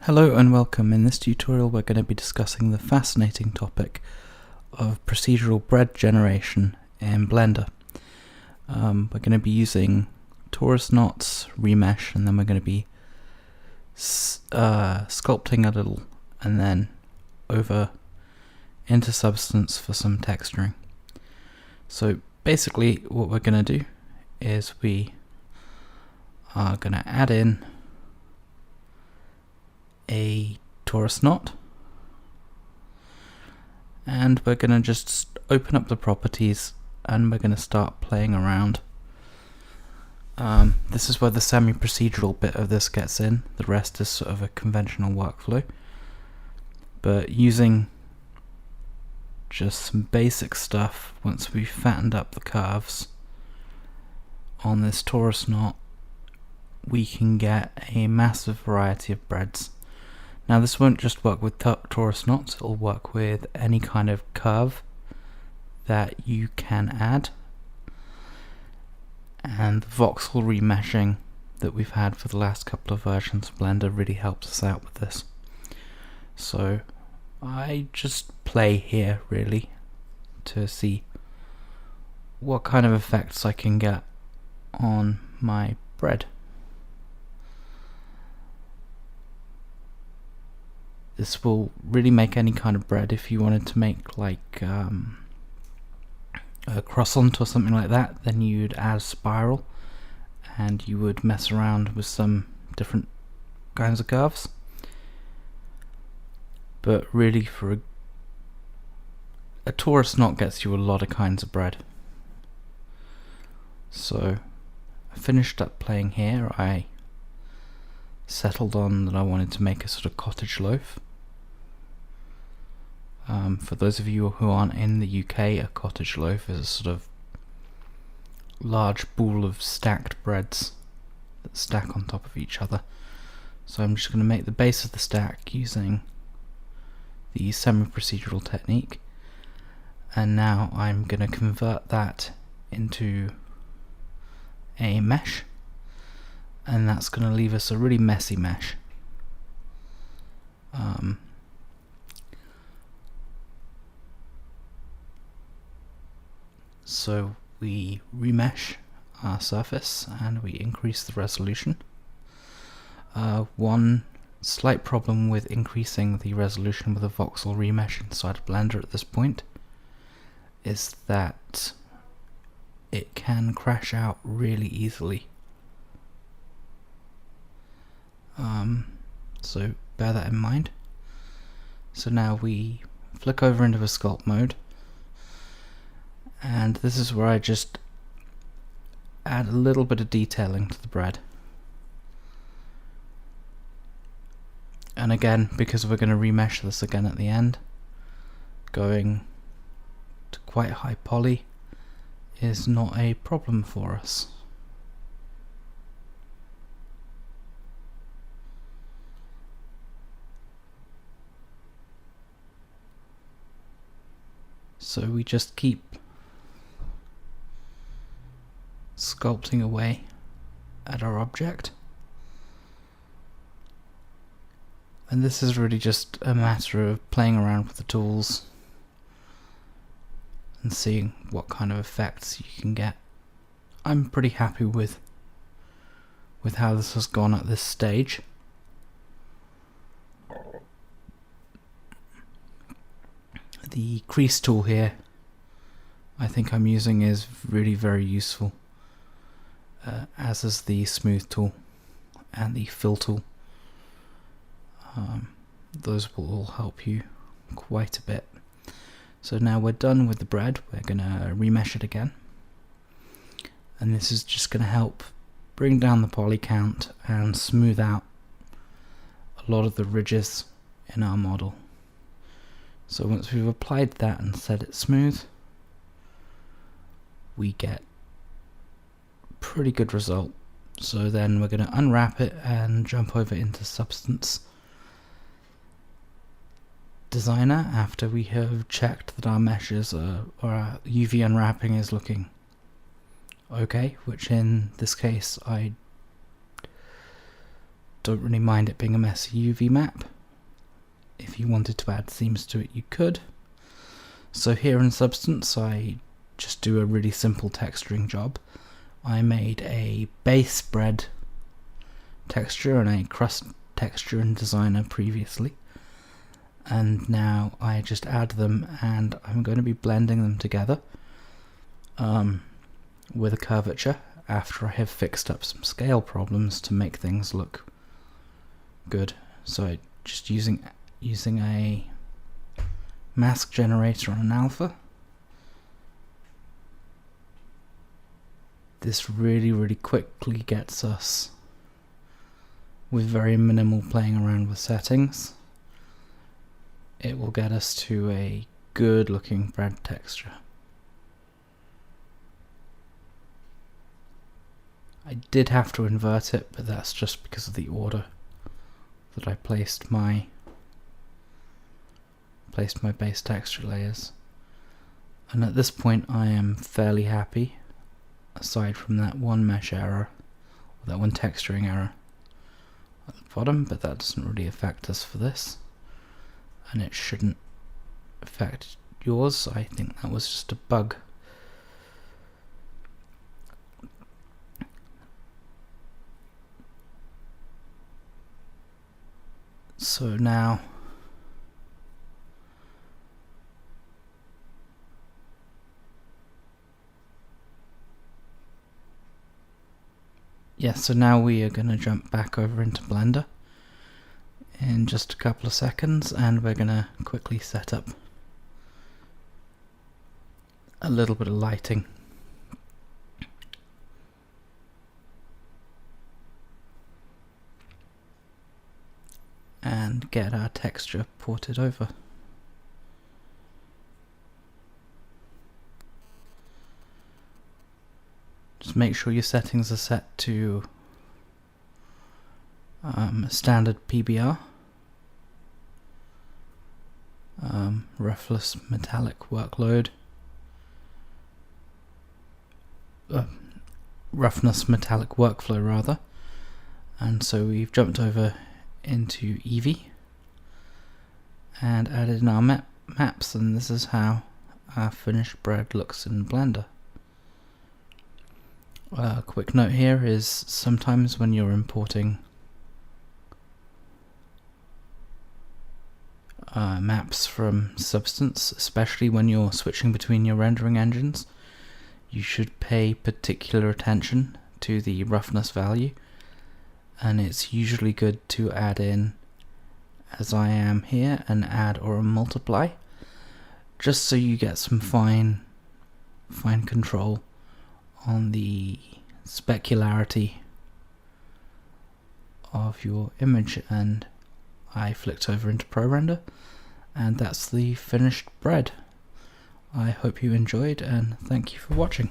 Hello and welcome. In this tutorial we're going to be discussing the fascinating topic of procedural bread generation in Blender. We're going to be using torus knots, remesh, and then we're going to be sculpting a little and then over into substance for some texturing. So basically what we're going to do is we are going to add in a torus knot, and we're going to just open up the properties and we're going to start playing around. This is where the semi-procedural bit of this gets in. The rest is sort of a conventional workflow, but using just some basic stuff, once we've fattened up the curves on this torus knot, we can get a massive variety of breads. Now this won't just work with torus knots, it'll work with any kind of curve that you can add. And the voxel remeshing that we've had for the last couple of versions of Blender really helps us out with this. So I just play here really to see what kind of effects I can get on my bread. This will really make any kind of bread. If you wanted to make like a croissant or something like that, then you'd add a spiral and you would mess around with some different kinds of curves. But really for a torus knot gets you a lot of kinds of bread. So I finished up playing here. I settled on that I wanted to make a sort of cottage loaf. For those of you who aren't in the UK, a cottage loaf is a sort of large ball of stacked breads that stack on top of each other. So I'm just going to make the base of the stack using the semi-procedural technique, and now I'm going to convert that into a mesh, and that's going to leave us a really messy mesh. So we remesh our surface and we increase the resolution. One slight problem with increasing the resolution with a voxel remesh inside of Blender at this point is that it can crash out really easily. So bear that in mind. So now we flick over into a sculpt mode, and this is where I just add a little bit of detailing to the bread. And again, because we're going to remesh this again at the end, going to quite high poly is not a problem for us. So we just keep sculpting away at our object, and this is really just a matter of playing around with the tools and seeing what kind of effects you can get. I'm pretty happy with how this has gone at this stage. The crease tool here I think I'm using is really very useful, as is the smooth tool and the fill tool. Those will all help you quite a bit. So now we're done with the bread, we're going to remesh it again, and this is just going to help bring down the poly count and smooth out a lot of the ridges in our model. So once we've applied that and set it smooth, we get pretty good result. So then we're going to unwrap it and jump over into Substance Designer after we have checked that our meshes or our UV unwrapping is looking okay, which in this case I don't really mind it being a messy UV map. If you wanted to add themes to it, you could. So here in Substance, I just do a really simple texturing job. I made a base spread texture and a crust texture in Designer previously, and now I just add them, and I'm going to be blending them together with a curvature after I have fixed up some scale problems to make things look good. So just using a mask generator on an alpha. This really quickly gets us, with very minimal playing around with settings, it will get us to a good looking bread texture. I did have to invert it, but that's just because of the order that I placed my base texture layers. And at this point I am fairly happy, aside from that one mesh error, or that one texturing error at the bottom, but that doesn't really affect us for this, and it shouldn't affect yours. I think that was just a bug. So now we are going to jump back over into Blender in just a couple of seconds, and we're going to quickly set up a little bit of lighting. And get our texture ported over. Just make sure your settings are set to standard PBR, roughness metallic workload, roughness metallic workflow rather. And so we've jumped over into Eevee and added in our maps, and this is how our finished bread looks in Blender. A quick note here is sometimes when you're importing maps from Substance, especially when you're switching between your rendering engines, you should pay particular attention to the roughness value, and it's usually good to add in, as I am here, an add or a multiply, just so you get some fine control on the specularity of your image. And I flicked over into ProRender, and that's the finished bread. I hope you enjoyed, and thank you for watching.